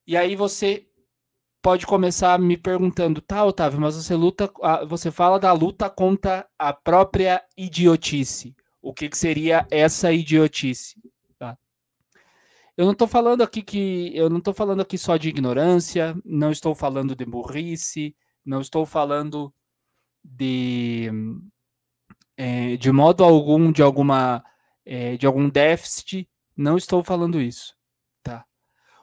E aí você pode começar me perguntando, tá, Otávio, mas você fala da luta contra a própria idiotice. O que seria essa idiotice? Tá? Eu não estou falando aqui só de ignorância, não estou falando de burrice, não estou falando de, de modo algum de algum déficit, não estou falando isso, tá?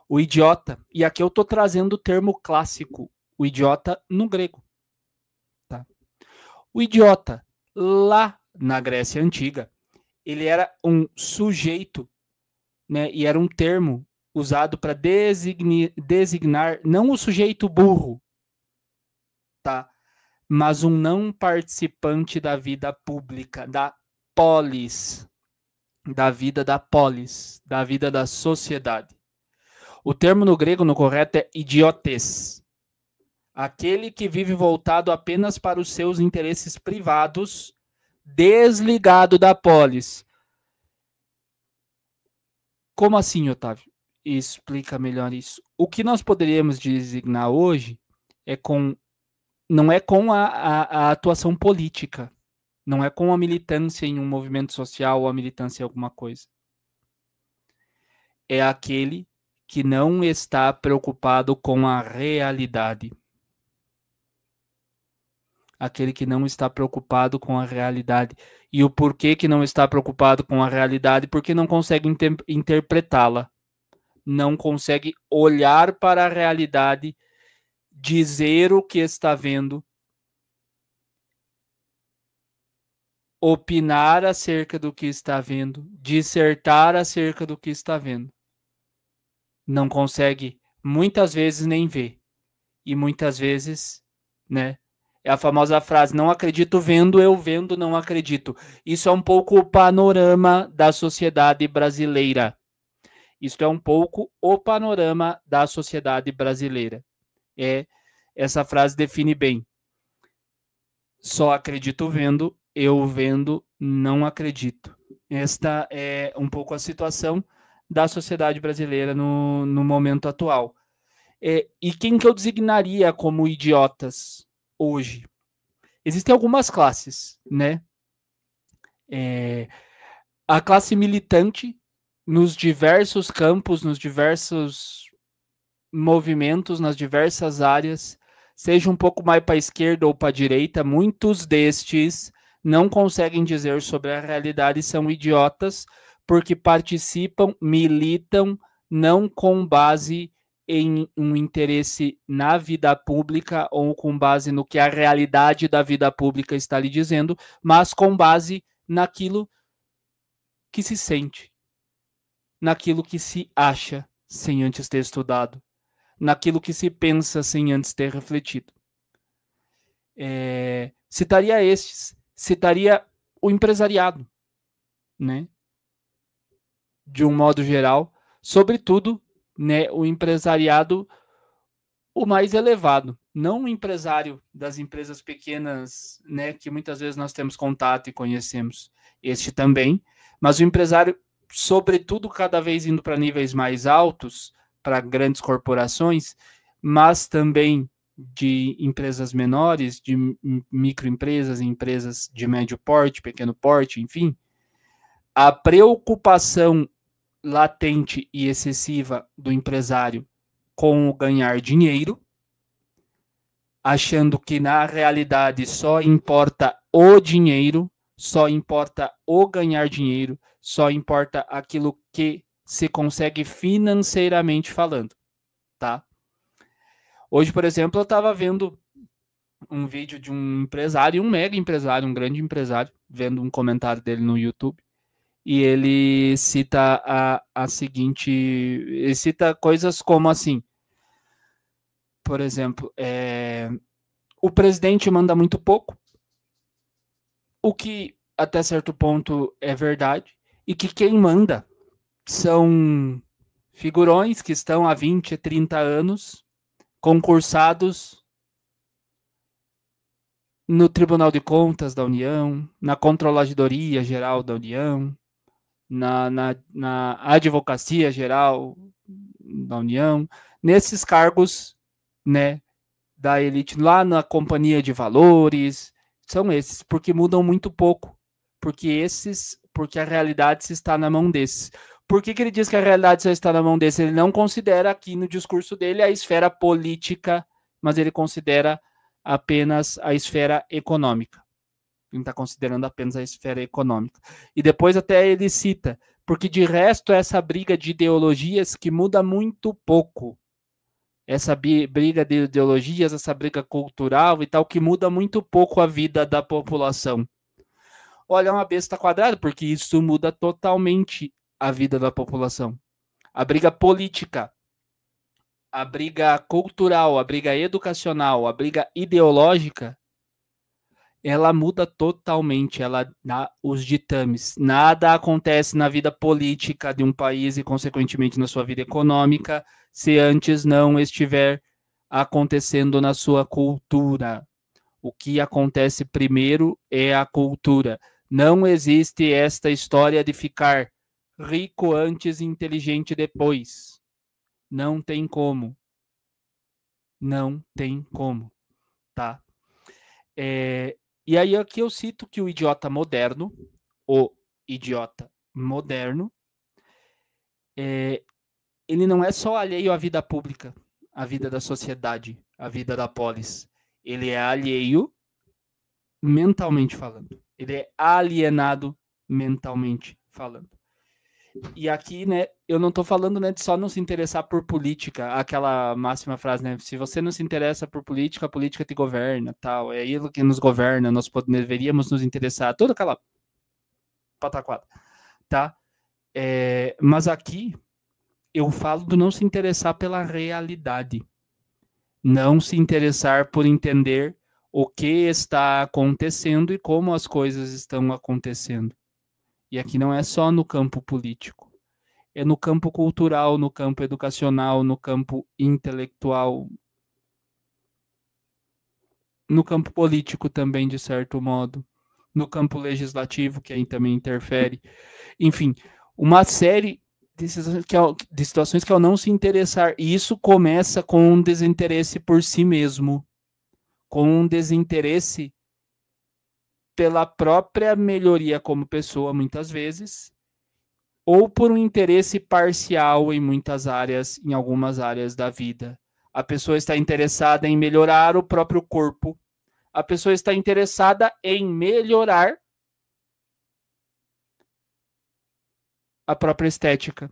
O idiota, e aqui eu estou trazendo o termo clássico, o idiota no grego, tá? O idiota lá na Grécia antiga, ele era um sujeito, né? E era um termo usado para designar não o sujeito burro, tá? Mas um não participante da vida pública, da polis, da vida da sociedade. O termo no grego no correto é idiotes. Aquele que vive voltado apenas para os seus interesses privados, desligado da polis. Como assim, Otávio? Explica melhor isso. O que nós poderíamos designar hoje é com não é com a atuação política, não é com a militância em um movimento social ou a militância em alguma coisa. É aquele que não está preocupado com a realidade. Aquele que não está preocupado com a realidade. E o porquê que não está preocupado com a realidade? Porque não consegue interpretá-la. Não consegue olhar para a realidade, dizer o que está vendo, opinar acerca do que está vendo, dissertar acerca do que está vendo. Não consegue, muitas vezes, nem ver. E muitas vezes, né? É a famosa frase, não acredito vendo, eu vendo, não acredito. Isso é um pouco o panorama da sociedade brasileira. Isso é um pouco o panorama da sociedade brasileira. Essa frase define bem. Só acredito vendo, eu vendo, não acredito. Esta é um pouco a situação da sociedade brasileira no momento atual. E quem que eu designaria como idiotas hoje? Existem algumas classes, né? A classe militante nos diversos campos, nos diversos movimentos, nas diversas áreas, seja um pouco mais para a esquerda ou para a direita, muitos destes não conseguem dizer sobre a realidade e são idiotas porque participam, militam, não com base em um interesse na vida pública ou com base no que a realidade da vida pública está lhe dizendo, mas com base naquilo que se sente, naquilo que se acha sem antes ter estudado, naquilo que se pensa sem antes ter refletido. Citaria estes, citaria o empresariado, né? De um modo geral, sobretudo, né, o empresariado o mais elevado, não o empresário das empresas pequenas, né, que muitas vezes nós temos contato e conhecemos, este também, mas o empresário, sobretudo, cada vez indo para níveis mais altos, para grandes corporações, mas também de empresas menores, de microempresas, empresas de médio porte, pequeno porte, enfim, a preocupação latente e excessiva do empresário com o ganhar dinheiro, achando que na realidade só importa o dinheiro, só importa o ganhar dinheiro, só importa aquilo que se consegue financeiramente falando, tá? Hoje, por exemplo, eu estava vendo um vídeo de um empresário, um mega empresário, um grande empresário, vendo um comentário dele no YouTube, e ele cita a seguinte, ele cita coisas como assim, por exemplo, o presidente manda muito pouco, o que até certo ponto é verdade, e que quem manda são figurões que estão há 20, 30 anos concursados no Tribunal de Contas da União, na Controladoria Geral da União, na Advocacia Geral, da União, nesses cargos, né, da elite, lá na companhia de valores, são esses, porque mudam muito pouco, porque a realidade se está na mão desses. Por que ele diz que a realidade só está na mão desses? Ele não considera aqui no discurso dele a esfera política, mas ele considera apenas a esfera econômica. Ele está considerando apenas a esfera econômica. E depois até ele cita, porque de resto essa briga de ideologias que muda muito pouco. Essa briga de ideologias, essa briga cultural e tal, que muda muito pouco a vida da população. Olha, é uma besta quadrada, porque isso muda totalmente a vida da população. A briga política, a briga cultural, a briga educacional, a briga ideológica, ela muda totalmente, ela dá os ditames. Nada acontece na vida política de um país e, consequentemente, na sua vida econômica, se antes não estiver acontecendo na sua cultura. O que acontece primeiro é a cultura. Não existe esta história de ficar rico antes e inteligente depois. Não tem como. Não tem como, tá? E aí aqui eu cito que o idiota moderno, ele não é só alheio à vida pública, à vida da sociedade, à vida da polis. Ele é alheio mentalmente falando. Ele é alienado mentalmente falando. E aqui, né, eu não estou falando, né, de só não se interessar por política, aquela máxima frase, né, se você não se interessa por política, a política te governa, tal, é ele que nos governa, nós deveríamos nos interessar, toda aquela pataquada, tá? Mas aqui eu falo do não se interessar pela realidade, não se interessar por entender o que está acontecendo e como as coisas estão acontecendo. E aqui não é só no campo político, é no campo cultural, no campo educacional, no campo intelectual, no campo político também, de certo modo, no campo legislativo, que aí também interfere. Enfim, uma série de situações que ao não se interessar, e isso começa com um desinteresse por si mesmo, com um desinteresse pela própria melhoria como pessoa, muitas vezes, ou por um interesse parcial em muitas áreas, em algumas áreas da vida. A pessoa está interessada em melhorar o próprio corpo. A pessoa está interessada em melhorar a própria estética.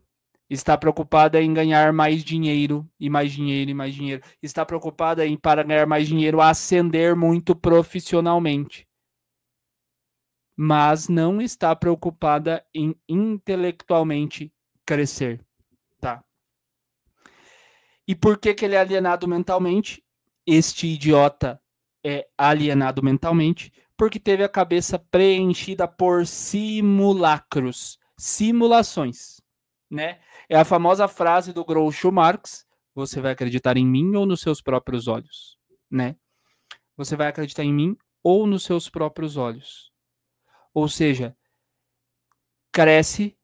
Está preocupada em ganhar mais dinheiro, e mais dinheiro, e mais dinheiro. Está preocupada em, para ganhar mais dinheiro, ascender muito profissionalmente. Mas não está preocupada em intelectualmente crescer, tá? E por que ele é alienado mentalmente? Este idiota é alienado mentalmente porque teve a cabeça preenchida por simulacros, simulações, né? É a famosa frase do Groucho Marx: você vai acreditar em mim ou nos seus próprios olhos, né? Você vai acreditar em mim ou nos seus próprios olhos. Ou seja, cresce-se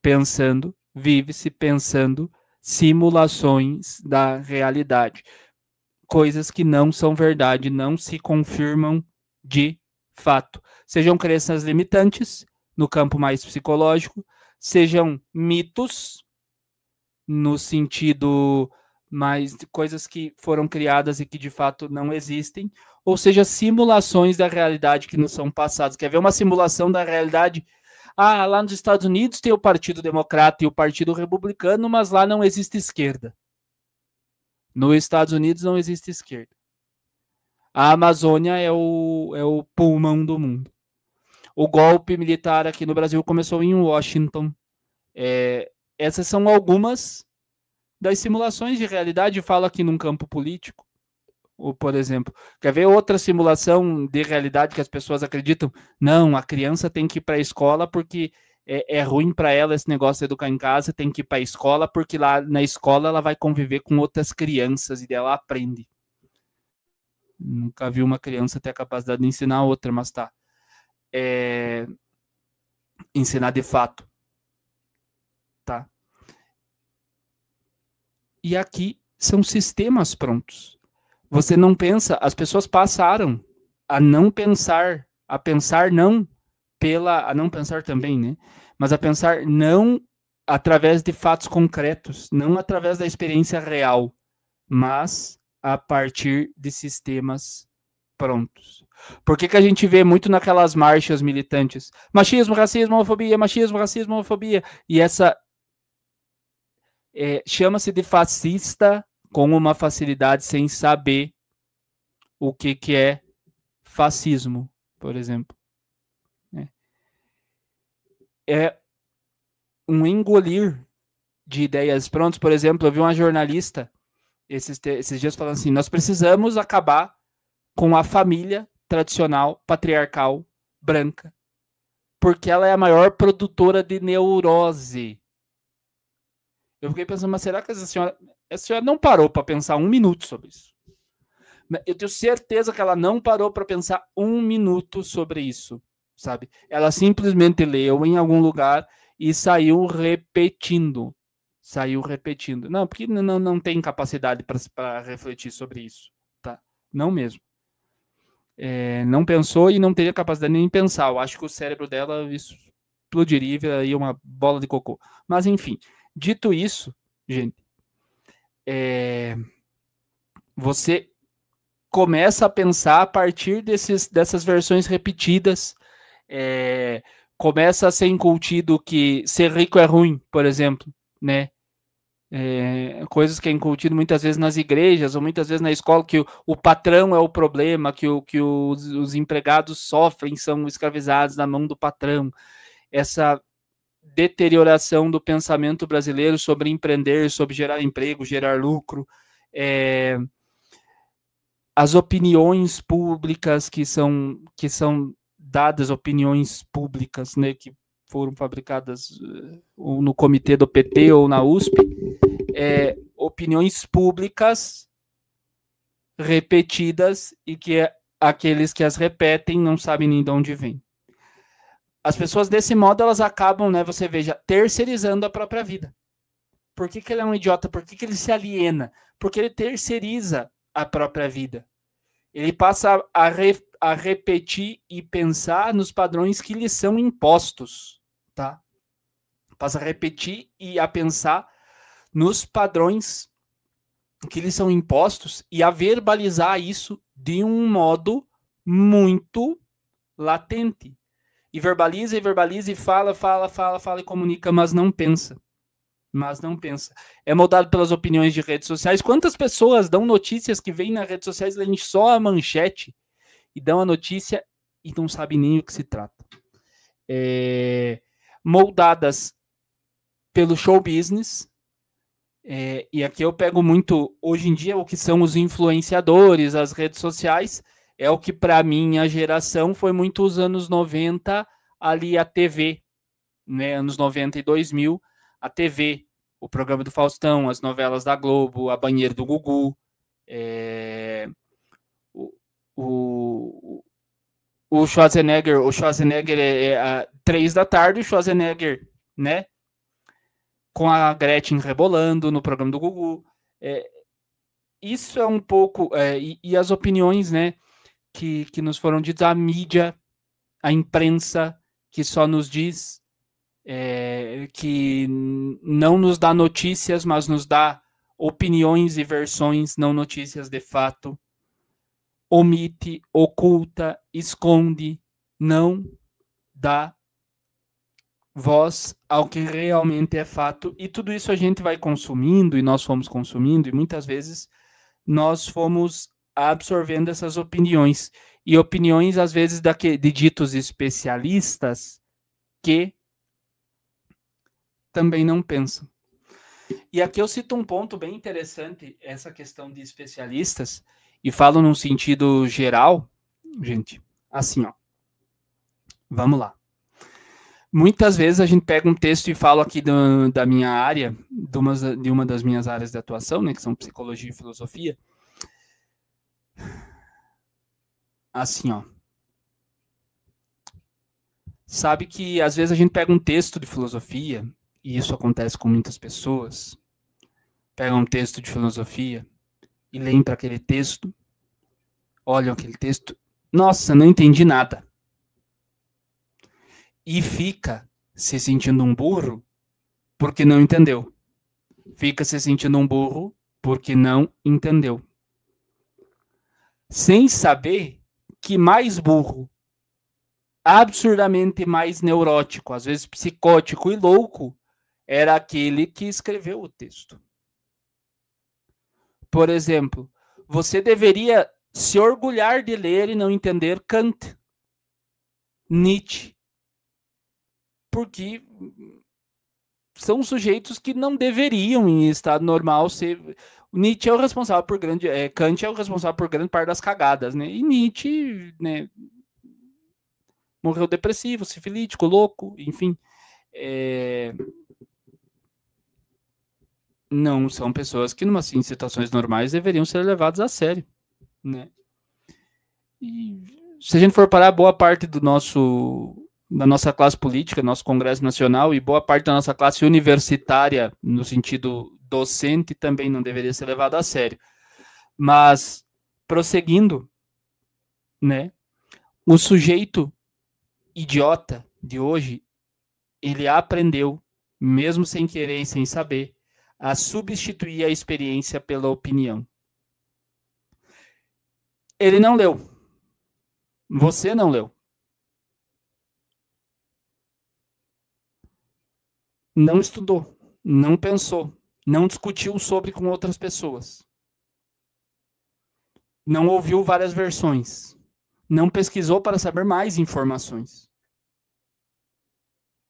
pensando, vive-se pensando simulações da realidade. Coisas que não são verdade, não se confirmam de fato. Sejam crenças limitantes, no campo mais psicológico, sejam mitos, no sentido mais de coisas que foram criadas e que de fato não existem, ou seja, simulações da realidade que nos são passadas. Quer ver uma simulação da realidade? Ah, lá nos Estados Unidos tem o Partido Democrata e o Partido Republicano, mas lá não existe esquerda. Nos Estados Unidos não existe esquerda. A Amazônia é o pulmão do mundo. O golpe militar aqui no Brasil começou em Washington. Essas são algumas das simulações de realidade. Fala aqui num campo político. Ou, por exemplo, quer ver outra simulação de realidade que as pessoas acreditam? Não, a criança tem que ir para a escola porque é ruim para ela esse negócio de educar em casa, tem que ir para a escola porque lá na escola ela vai conviver com outras crianças e dela aprende. Nunca vi uma criança ter a capacidade de ensinar a outra, mas tá. Ensinar de fato. E aqui são sistemas prontos. Você não pensa, as pessoas passaram a não pensar, a pensar não a não pensar também, né? Mas a pensar não através de fatos concretos, não através da experiência real, mas a partir de sistemas prontos. Por que a gente vê muito naquelas marchas militantes? Machismo, racismo, homofobia, machismo, racismo, homofobia. E essa chama-se de fascista com uma facilidade sem saber o que é fascismo, por exemplo. É um engolir de ideias prontas. Por exemplo, eu vi uma jornalista esses dias falando assim, nós precisamos acabar com a família tradicional, patriarcal, branca, porque ela é a maior produtora de neurose. Eu fiquei pensando, mas será que essa senhora não parou para pensar um minuto sobre isso? Eu tenho certeza que ela não parou para pensar um minuto sobre isso, sabe? Ela simplesmente leu em algum lugar e saiu repetindo. Não, porque não tem capacidade para refletir sobre isso, tá? Não mesmo. Não pensou e não teria capacidade nem de pensar. Eu acho que o cérebro dela explodiria e viraria uma bola de cocô. Mas, enfim, dito isso, gente, você começa a pensar a partir dessas versões repetidas, começa a ser incutido que ser rico é ruim, por exemplo, né? Coisas que é incutido muitas vezes nas igrejas ou muitas vezes na escola, que o patrão é o problema, que os empregados sofrem, são escravizados na mão do patrão. Essa deterioração do pensamento brasileiro sobre empreender, sobre gerar emprego, gerar lucro, as opiniões públicas que são dadas, opiniões públicas, né, que foram fabricadas ou no comitê do PT ou na USP, opiniões públicas repetidas e que aqueles que as repetem não sabem nem de onde vem. As pessoas desse modo, elas acabam, né, você veja, terceirizando a própria vida. Por que ele é um idiota? Por que ele se aliena? Porque ele terceiriza a própria vida. Ele passa a repetir e pensar nos padrões que lhe são impostos, tá? Passa a repetir e a pensar nos padrões que lhe são impostos e a verbalizar isso de um modo muito latente. E verbaliza, e fala e comunica, mas não pensa. É moldado pelas opiniões de redes sociais. Quantas pessoas dão notícias que vêm nas redes sociais, leem só a manchete e dão a notícia e não sabem nem o que se trata. Moldadas pelo show business. E aqui eu pego muito, hoje em dia, o que são os influenciadores, as redes sociais, é o que para minha geração foi muito os anos 90, ali a TV, né, anos 90 e 2000, a TV, o programa do Faustão, as novelas da Globo, a Banheira do Gugu, o Schwarzenegger é 3 da tarde, o Schwarzenegger, né, com a Gretchen rebolando no programa do Gugu. Isso é um pouco, e as opiniões, né, que nos foram ditas, a mídia, a imprensa, que só nos diz que não nos dá notícias, mas nos dá opiniões e versões, não notícias de fato, omite, oculta, esconde, não dá voz ao que realmente é fato, e tudo isso a gente vai consumindo, e nós fomos consumindo, e muitas vezes nós fomos absorvendo essas opiniões, e opiniões às vezes de ditos especialistas que também não pensam. E aqui eu cito um ponto bem interessante, essa questão de especialistas, e falo num sentido geral, gente, assim, ó, vamos lá. Muitas vezes a gente pega um texto e fala aqui da minha área, de uma das minhas áreas de atuação, né, que são psicologia e filosofia. Assim, ó. Sabe que às vezes a gente pega um texto de filosofia, e isso acontece com muitas pessoas, pegam um texto de filosofia e leem para aquele texto, olham aquele texto, nossa, não entendi nada. E fica se sentindo um burro porque não entendeu. Fica se sentindo um burro porque não entendeu. Sem saber que mais burro, absurdamente mais neurótico, às vezes psicótico e louco, era aquele que escreveu o texto. Por exemplo, você deveria se orgulhar de ler e não entender Kant, Nietzsche, porque são sujeitos que não deveriam, em estado normal, ser. Nietzsche é o responsável por grande. Kant é o responsável por grande parte das cagadas, né? E Nietzsche, né, morreu depressivo, sifilítico, louco, enfim. Não são pessoas que, em situações normais, deveriam ser levadas a sério, né? E se a gente for parar, boa parte da nossa classe política, nosso Congresso Nacional, e boa parte da nossa classe universitária, no sentido docente, também não deveria ser levada a sério. Mas, prosseguindo, né, o sujeito idiota de hoje, ele aprendeu, mesmo sem querer e sem saber, a substituir a experiência pela opinião. Ele não leu. Você não leu. Não estudou, não pensou, não discutiu sobre com outras pessoas. Não ouviu várias versões. Não pesquisou para saber mais informações.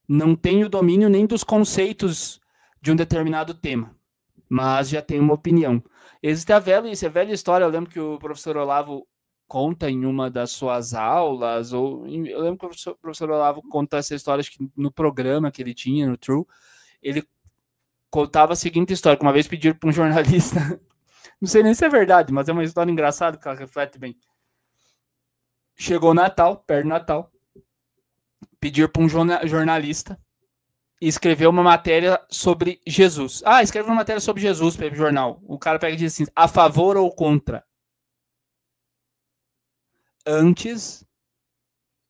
Não tem o domínio nem dos conceitos de um determinado tema, mas já tem uma opinião. Existe a velha história, eu lembro que o professor Olavo conta em uma das suas aulas, eu lembro que o professor Olavo conta essa história, acho que no programa que ele tinha, no True, ele contava a seguinte história, que uma vez pediram para um jornalista, não sei nem se é verdade, mas é uma história engraçada, que ela reflete bem. Chegou Natal, perto do Natal, pediram para um jornalista escrever uma matéria sobre Jesus. Escreve uma matéria sobre Jesus para o jornal. O cara pega e diz assim, a favor ou contra? Antes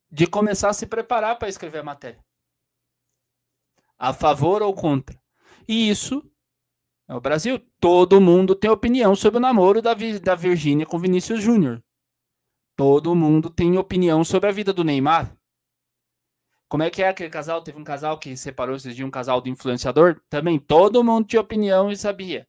de começar a se preparar para escrever a matéria. A favor ou contra? E isso é o Brasil. Todo mundo tem opinião sobre o namoro da Virgínia com Vinícius Júnior. Todo mundo tem opinião sobre a vida do Neymar. Como é que é aquele casal? Teve um casal que separou esses dias, um casal do influenciador. Também todo mundo tinha opinião e sabia.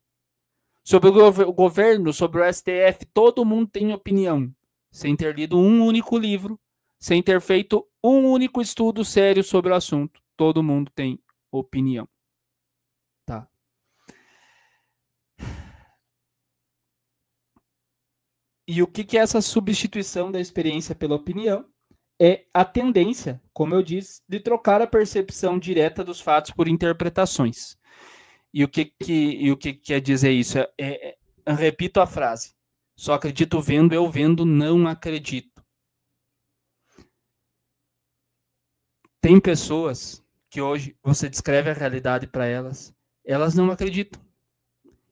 Sobre o governo, sobre o STF, todo mundo tem opinião. Sem ter lido um único livro, sem ter feito um único estudo sério sobre o assunto. Todo mundo tem opinião. Tá. E o que é essa substituição da experiência pela opinião? É a tendência, como eu disse, de trocar a percepção direta dos fatos por interpretações. E o que quer dizer isso? Eu repito a frase. Só acredito vendo, eu vendo, não acredito. Tem pessoas que hoje você descreve a realidade para elas, elas não acreditam.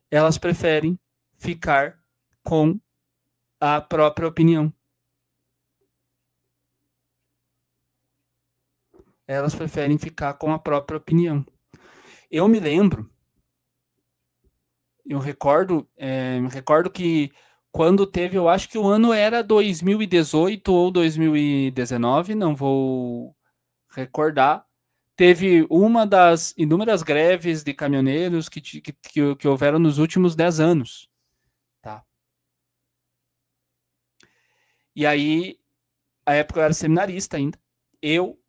Elas preferem ficar com a própria opinião. Elas preferem ficar com a própria opinião. Eu me lembro, eu recordo que quando teve, eu acho que o ano era 2018 ou 2019, não vou recordar, teve uma das inúmeras greves de caminhoneiros que houveram nos últimos 10 anos. Tá? E aí, a época eu era seminarista ainda, eu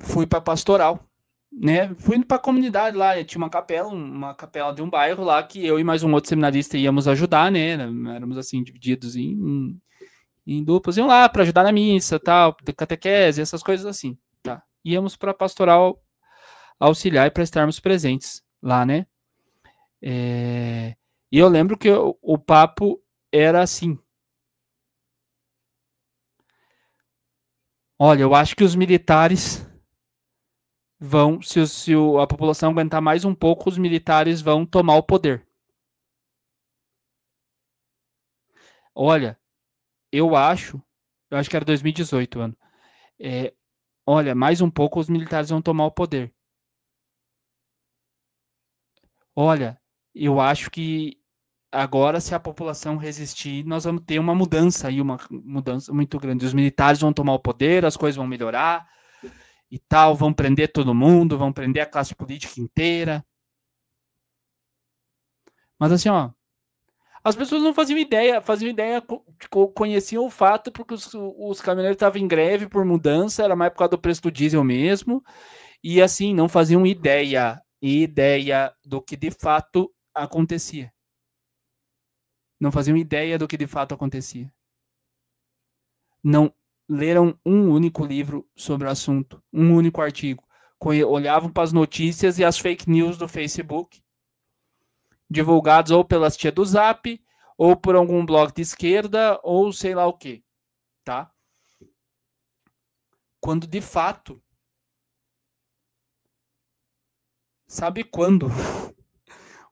fui para pastoral, né? Fui para a comunidade lá, tinha uma capela de um bairro lá que eu e mais um outro seminarista íamos ajudar, né? Éramos assim divididos em duplas, iam lá para ajudar na missa, tal, catequese, essas coisas assim, tá? Íamos para pastoral auxiliar e para estarmos presentes lá, né? E eu lembro que o papo era assim. Olha, eu acho que os militares se a população aguentar mais um pouco, os militares vão tomar o poder. Olha, eu acho que era 2018, ano. Olha, mais um pouco os militares vão tomar o poder. Olha, eu acho que agora, se a população resistir, nós vamos ter uma mudança aí, uma mudança muito grande. Os militares vão tomar o poder, as coisas vão melhorar e tal, vão prender todo mundo, vão prender a classe política inteira. Mas assim, ó, as pessoas não faziam ideia, conheciam o fato porque os caminhoneiros estavam em greve por mudança, era mais por causa do preço do diesel mesmo, e assim, não faziam ideia do que de fato acontecia. Não faziam ideia do que de fato acontecia. Não leram um único livro sobre o assunto, um único artigo. Olhavam para as notícias e as fake news do Facebook, divulgados ou pelas tia do Zap, ou por algum blog de esquerda, ou sei lá o quê, tá? Quando de fato, sabe quando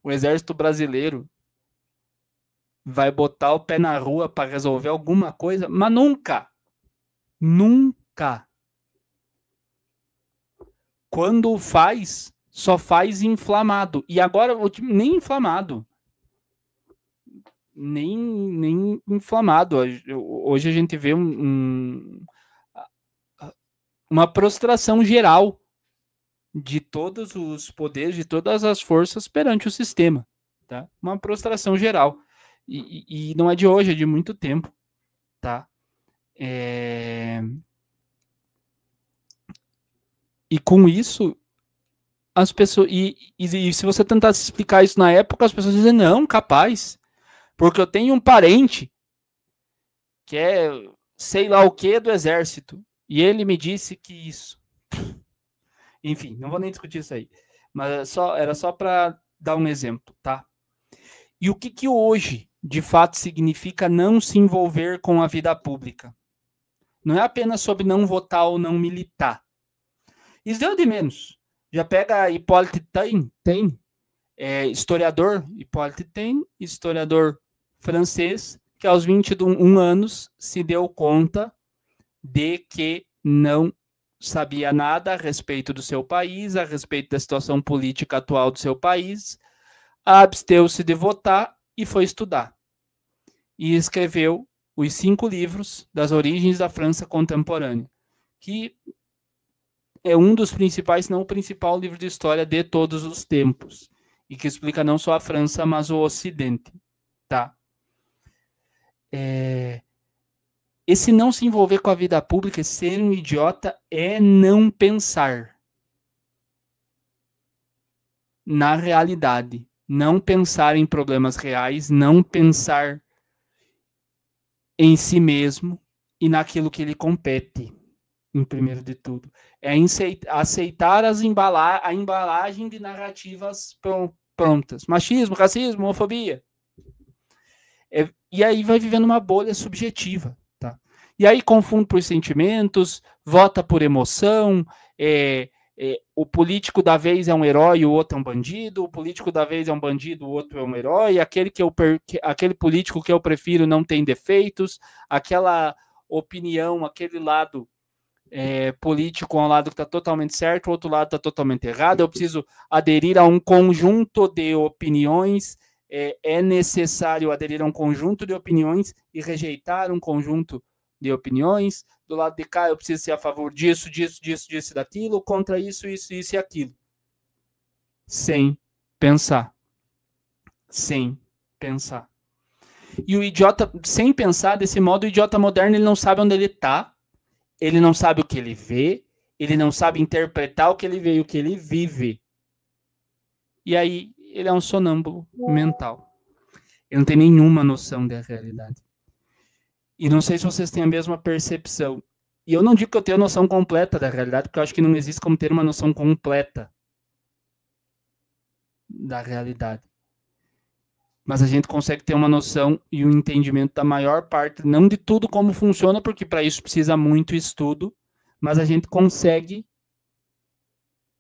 o exército brasileiro vai botar o pé na rua para resolver alguma coisa? Mas nunca! Nunca! Quando faz, só faz inflamado. E agora, nem inflamado. Nem inflamado. Hoje a gente vê uma prostração geral de todos os poderes, de todas as forças perante o sistema. Tá? Uma prostração geral. E não é de hoje, é de muito tempo. Tá? E com isso, as pessoas. E se você tentasse explicar isso na época, as pessoas dizem, não, capaz. Porque eu tenho um parente que é sei lá o que do exército. E ele me disse que isso. Enfim, não vou nem discutir isso aí. Mas era só para dar um exemplo, tá? E o que hoje, de fato, significa não se envolver com a vida pública? Não é apenas sobre não votar ou não militar. Isso deu de menos. Já pega Hipólito Taine, historiador, Hipólito Taine, historiador francês, que aos 21 anos se deu conta de que não sabia nada a respeito do seu país, a respeito da situação política atual do seu país, absteu-se de votar e foi estudar. E escreveu os 5 livros das origens da França contemporânea, que é um dos principais, se não o principal livro de história de todos os tempos, e que explica não só a França, mas o Ocidente. Tá? Esse não se envolver com a vida pública, ser um idiota, é não pensar na realidade, não pensar em problemas reais, não pensar em si mesmo e naquilo que lhe compete, em primeiro de tudo. É aceitar a embalagem de narrativas prontas. Machismo, racismo, homofobia. E aí vai vivendo uma bolha subjetiva. Tá? E aí confunde por sentimentos, vota por emoção, o político da vez é um herói, o outro é um bandido, o político da vez é um bandido, o outro é um herói, aquele político que eu prefiro não tem defeitos, aquela opinião, aquele lado político é um lado que está totalmente certo, o outro lado está totalmente errado, eu preciso aderir a um conjunto de opiniões, é necessário aderir a um conjunto de opiniões e rejeitar um conjunto de opiniões. Do lado de cá, eu preciso ser a favor disso e daquilo, contra isso e aquilo. Sem pensar. Sem pensar. E o idiota, sem pensar, desse modo, o idiota moderno, ele não sabe onde ele está, ele não sabe o que ele vê, ele não sabe interpretar o que ele vê e o que ele vive. E aí, ele é um sonâmbulo mental. Ele não tem nenhuma noção da realidade. E não sei se vocês têm a mesma percepção. E eu não digo que eu tenho a noção completa da realidade, porque eu acho que não existe como ter uma noção completa da realidade. Mas a gente consegue ter uma noção e um entendimento da maior parte, não de tudo como funciona, porque para isso precisa muito estudo, mas a gente consegue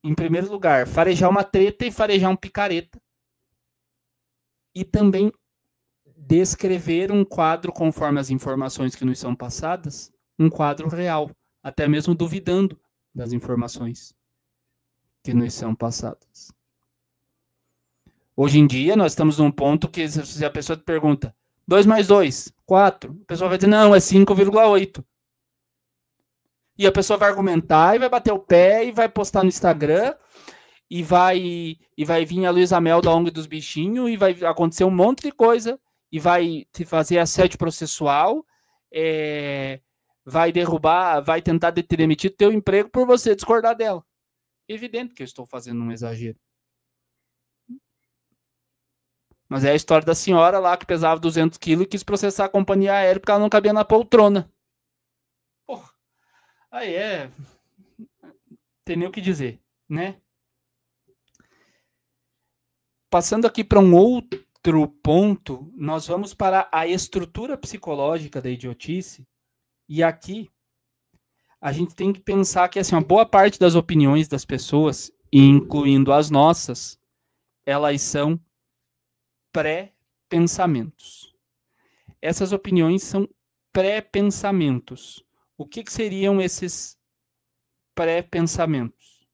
em primeiro lugar, farejar uma treta e farejar um picareta. E também descrever um quadro conforme as informações que nos são passadas, um quadro real, até mesmo duvidando das informações que nos são passadas. Hoje em dia, nós estamos num ponto que se a pessoa te pergunta 2 mais 2, 4, a pessoa vai dizer, não, é 5,8. E a pessoa vai argumentar e vai bater o pé e vai postar no Instagram e vai vir a Luísa Mel da ONG dos Bichinhos e vai acontecer um monte de coisa e vai te fazer assédio processual, vai derrubar, vai tentar demitir teu emprego por você discordar dela. Evidente que eu estou fazendo um exagero. Mas é a história da senhora lá que pesava 200 quilos e quis processar a companhia aérea porque ela não cabia na poltrona. Porra, aí tem nem o que dizer, né? Passando aqui para um outro ponto, nós vamos para a estrutura psicológica da idiotice. E aqui a gente tem que pensar que assim, uma boa parte das opiniões das pessoas, incluindo as nossas, elas são pré-pensamentos. Essas opiniões são pré-pensamentos. O que seriam esses pré-pensamentos?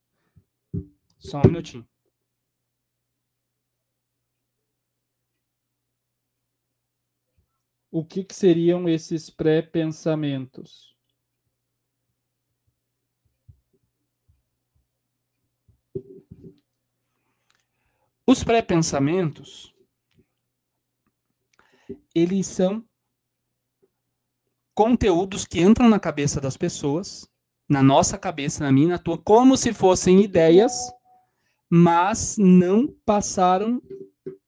Só um minutinho. O que seriam esses pré-pensamentos? Os pré-pensamentos, eles são conteúdos que entram na cabeça das pessoas, na nossa cabeça, na minha, na tua, como se fossem ideias, mas não passaram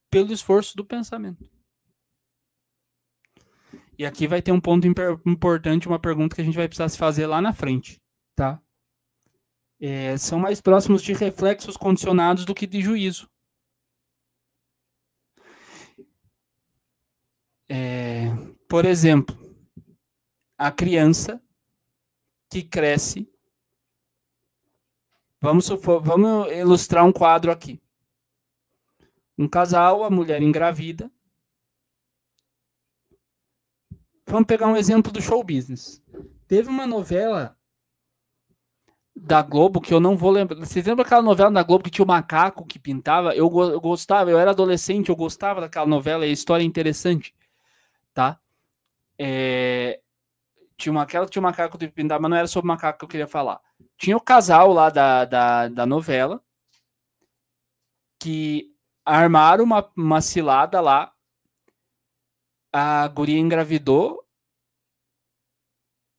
pelo esforço do pensamento. E aqui vai ter um ponto importante, uma pergunta que a gente vai precisar se fazer lá na frente, tá? São mais próximos de reflexos condicionados do que de juízo. Por exemplo, a criança que cresce. Vamos ilustrar um quadro aqui. Um casal, a mulher engravida. Vamos pegar um exemplo do show business. Teve uma novela da Globo que eu não vou lembrar. Vocês lembram aquela novela da Globo que tinha o macaco que pintava? Eu gostava, eu era adolescente, eu gostava daquela novela, e a história é interessante, tá? Tinha aquela que tinha o macaco que pintava, mas não era sobre o macaco que eu queria falar. Tinha o casal lá da novela que armaram uma cilada lá, a guria engravidou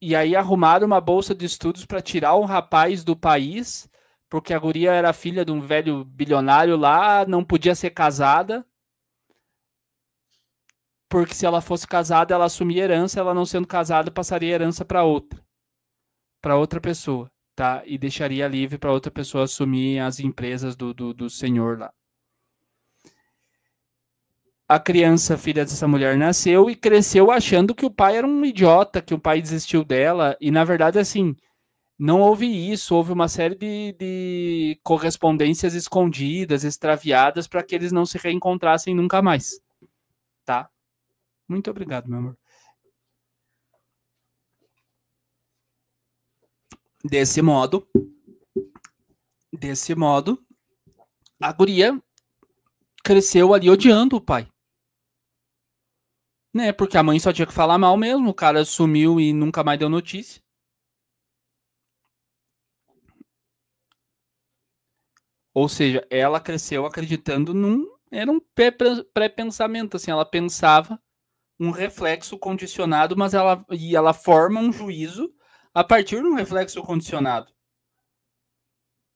e aí arrumaram uma bolsa de estudos para tirar um rapaz do país, porque a guria era filha de um velho bilionário lá, não podia ser casada, porque se ela fosse casada, ela assumia herança, ela não sendo casada, passaria herança para outra pessoa, tá? E deixaria livre para outra pessoa assumir as empresas do senhor lá. A criança, filha dessa mulher, nasceu e cresceu achando que o pai era um idiota, que o pai desistiu dela, e na verdade, assim, não houve isso, houve uma série de correspondências escondidas, extraviadas, para que eles não se reencontrassem nunca mais, tá? Muito obrigado, meu amor. Desse modo, a guria cresceu ali odiando o pai. Né? Porque a mãe só tinha que falar mal mesmo, o cara sumiu e nunca mais deu notícia. Ou seja, ela cresceu acreditando era um pré-pensamento, assim, ela pensava um reflexo condicionado, mas ela forma um juízo a partir de um reflexo condicionado.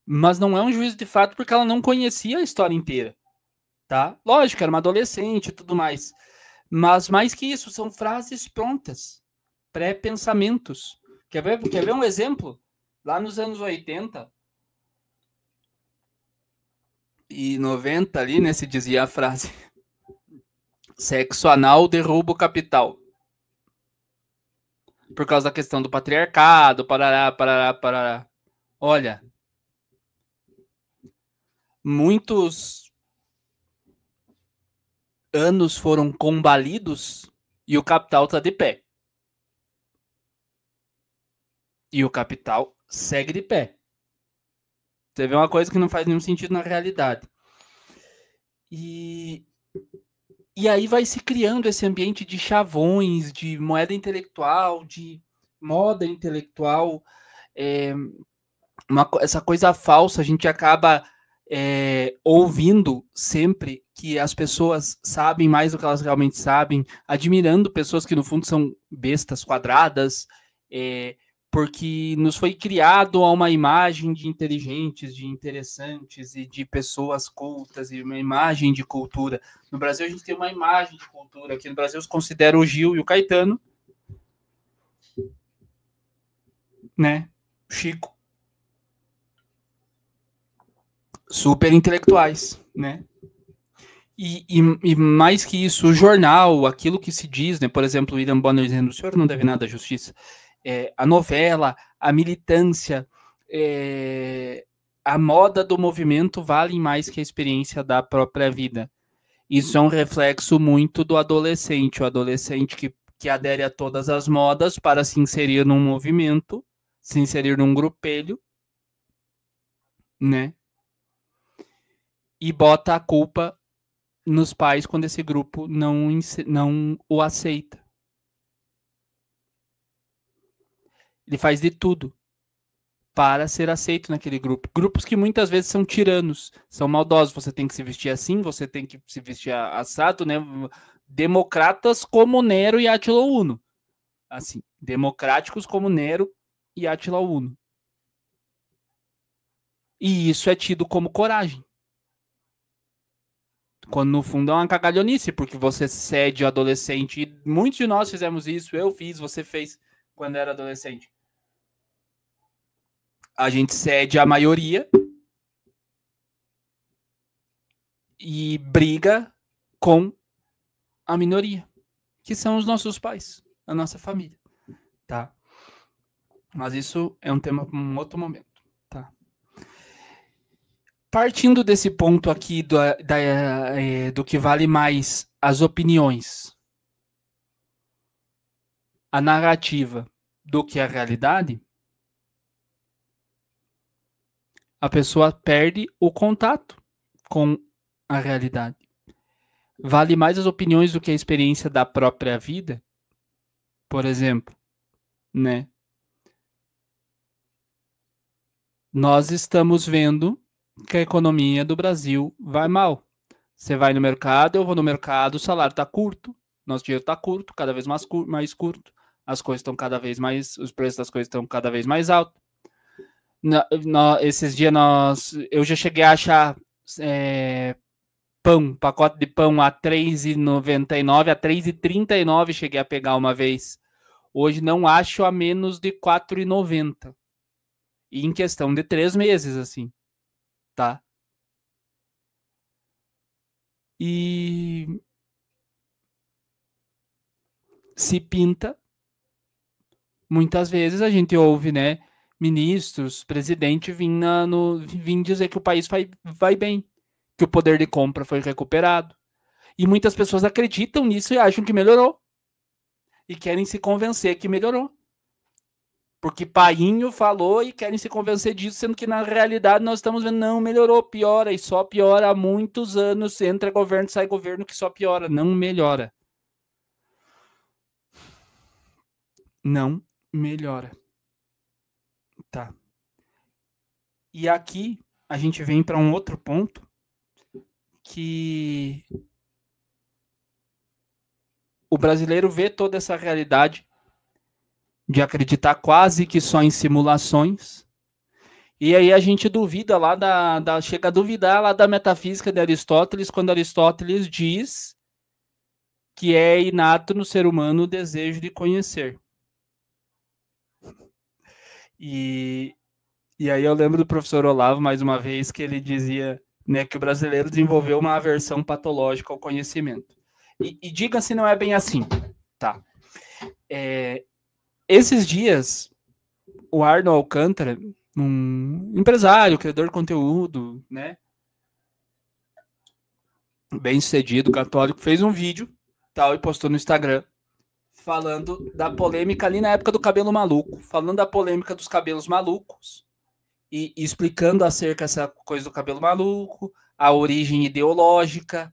Mas não é um juízo de fato porque ela não conhecia a história inteira, tá? Lógico, era uma adolescente e tudo mais. Mas mais que isso, são frases prontas, pré-pensamentos. Quer ver um exemplo? Lá nos anos 80 e 90 ali, né, se dizia a frase: sexo anal derruba o capital. Por causa da questão do patriarcado, parará. Olha, muitos anos foram combalidos e o capital está de pé. E o capital segue de pé. Você vê uma coisa que não faz nenhum sentido na realidade. E aí vai se criando esse ambiente de chavões, de moeda intelectual, de moda intelectual, essa coisa falsa. A gente acaba ouvindo sempre que as pessoas sabem mais do que elas realmente sabem, admirando pessoas que no fundo são bestas quadradas, porque nos foi criado uma imagem de inteligentes, de interessantes e de pessoas cultas, e uma imagem de cultura. No Brasil a gente tem uma imagem de cultura. Aqui no Brasil se considera o Gil e o Caetano, né? Chico, super intelectuais, né? E mais que isso, o jornal, aquilo que se diz, né? Por exemplo, o William Bonner dizendo: o senhor não deve nada à justiça. A novela, a militância, a moda do movimento valem mais que a experiência da própria vida. Isso é um reflexo muito do adolescente, o adolescente que adere a todas as modas para se inserir num movimento, se inserir num grupelho, né? E bota a culpa nos pais quando esse grupo não o aceita. Ele faz de tudo para ser aceito naquele grupo. Grupos que muitas vezes são tiranos, são maldosos. Você tem que se vestir assim, você tem que se vestir assado, né? Democratas como Nero e Átila Uno. Assim, democráticos como Nero e Átila Uno. E isso é tido como coragem. Quando no fundo é uma cagalhonice, porque você cede o adolescente. E muitos de nós fizemos isso, eu fiz, você fez quando era adolescente. A gente cede a maioria e briga com a minoria, que são os nossos pais, a nossa família, tá? Mas isso é um tema para um outro momento, tá? Partindo desse ponto aqui do que vale mais as opiniões, a narrativa, do que a realidade, a pessoa perde o contato com a realidade. Vale mais as opiniões do que a experiência da própria vida, por exemplo, né? Nós estamos vendo que a economia do Brasil vai mal. Você vai no mercado, eu vou no mercado, o salário está curto, nosso dinheiro está curto, cada vez mais curto, as coisas estão cada vez mais, os preços das coisas estão cada vez mais altos. Esses dias eu já cheguei a achar pacote de pão a R$3,99, a R$3,39 cheguei a pegar uma vez. Hoje não acho a menos de R$4,90. E em questão de 3 meses, assim, tá? E se pinta, muitas vezes a gente ouve, né, ministros, presidente vim dizer que o país vai bem, que o poder de compra foi recuperado. E muitas pessoas acreditam nisso e acham que melhorou. E querem se convencer que melhorou. Porque painho falou e querem se convencer disso, sendo que na realidade nós estamos vendo, não, melhorou, piora, e só piora há muitos anos, entra governo, sai governo, que só piora, não melhora. Não melhora. Tá. E aqui a gente vem para um outro ponto que o brasileiro vê toda essa realidade de acreditar quase que só em simulações. E aí a gente duvida lá chega a duvidar lá da metafísica de Aristóteles, quando Aristóteles diz que é inato no ser humano o desejo de conhecer. E aí eu lembro do professor Olavo, mais uma vez, que ele dizia, né, que o brasileiro desenvolveu uma aversão patológica ao conhecimento. E diga-se, não é bem assim, tá? Esses dias, o Arno Alcântara, um empresário, criador de conteúdo, né, bem-sucedido, católico, fez um vídeo, tal, e postou no Instagram, falando da polêmica ali na época do cabelo maluco, falando da polêmica dos cabelos malucos e explicando acerca dessa coisa do cabelo maluco, a origem ideológica,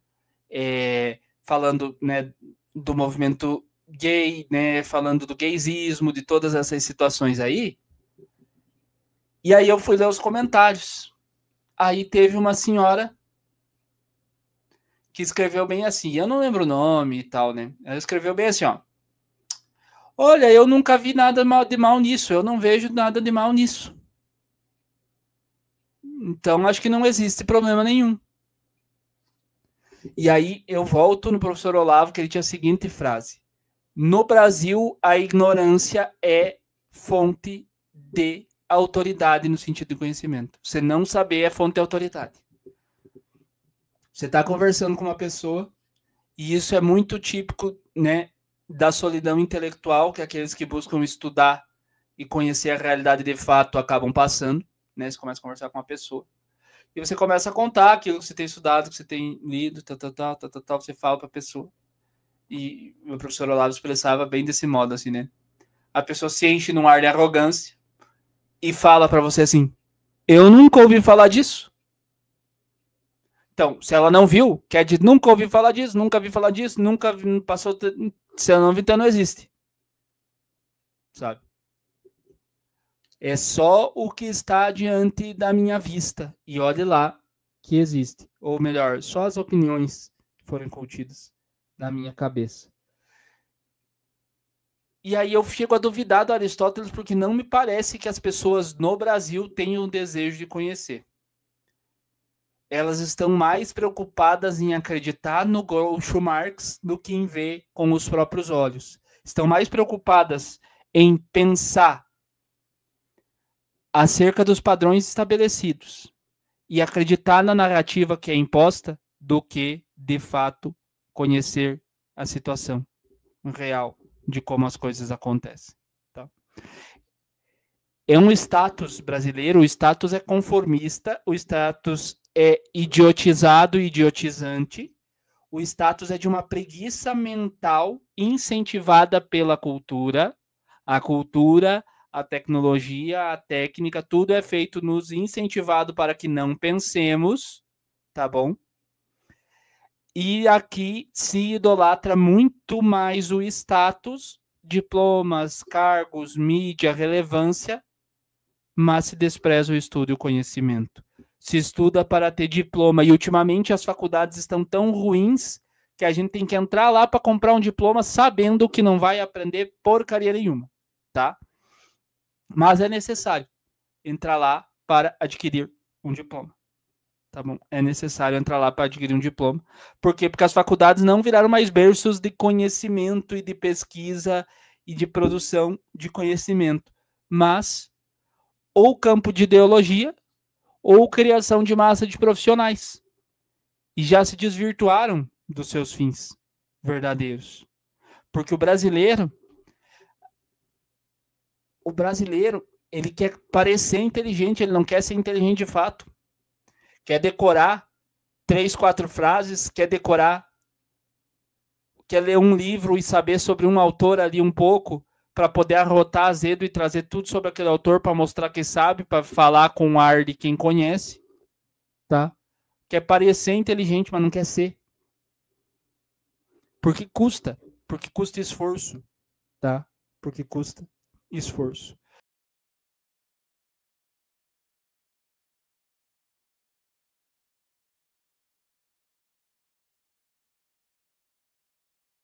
falando, né, do movimento gay, né, falando do gaysismo, de todas essas situações aí. E aí eu fui ler os comentários. Aí teve uma senhora que escreveu bem assim, eu não lembro o nome e tal, né? Ela escreveu bem assim, ó. Olha, eu nunca vi nada de mal nisso, eu não vejo nada de mal nisso. Então, acho que não existe problema nenhum. E aí eu volto no professor Olavo, que ele tinha a seguinte frase: no Brasil, a ignorância é fonte de autoridade no sentido de conhecimento. Você não saber é fonte de autoridade. Você está conversando com uma pessoa, e isso é muito típico, né, da solidão intelectual, que aqueles que buscam estudar e conhecer a realidade de fato acabam passando, né? Você começa a conversar com uma pessoa. E você começa a contar aquilo que você tem estudado, que você tem lido, tal, você fala para a pessoa. E o professor Olavo expressava bem desse modo, assim, né? A pessoa se enche num ar de arrogância e fala para você assim: eu nunca ouvi falar disso. Então, se ela não viu, quer dizer, nunca ouvi falar disso, nunca vi falar disso, nunca passou. Se ela não viu, então não existe. Sabe? É só o que está diante da minha vista. E olhe lá que existe. Ou melhor, só as opiniões que foram contidas na minha cabeça. E aí eu chego a duvidar do Aristóteles porque não me parece que as pessoas no Brasil tenham o desejo de conhecer. Elas estão mais preocupadas em acreditar no Groucho Marx do que em ver com os próprios olhos. Estão mais preocupadas em pensar acerca dos padrões estabelecidos e acreditar na narrativa que é imposta do que, de fato, conhecer a situação real de como as coisas acontecem. Tá? É um status brasileiro, o status é conformista, o status é idiotizado e idiotizante, o status é de uma preguiça mental incentivada pela cultura, a tecnologia, a técnica, tudo é feito nos incentivado para que não pensemos, tá bom? E aqui se idolatra muito mais o status, diplomas, cargos, mídia, relevância, mas se despreza o estudo e o conhecimento. Se estuda para ter diploma e ultimamente as faculdades estão tão ruins que a gente tem que entrar lá para comprar um diploma sabendo que não vai aprender porcaria nenhuma, tá? Mas é necessário entrar lá para adquirir um diploma. Tá bom? É necessário entrar lá para adquirir um diploma. Por quê? Porque as faculdades não viraram mais berços de conhecimento e de pesquisa e de produção de conhecimento, mas ou campo de ideologia ou criação de massa de profissionais. E já se desvirtuaram dos seus fins verdadeiros. Porque o brasileiro, ele quer parecer inteligente, ele não quer ser inteligente de fato. Quer decorar 3, 4 frases, quer ler um livro e saber sobre um autor ali um pouco, para poder arrotar azedo e trazer tudo sobre aquele autor para mostrar que sabe, para falar com o ar de quem conhece, tá? Quer parecer inteligente, mas não quer ser. Porque custa esforço, tá? Porque custa esforço.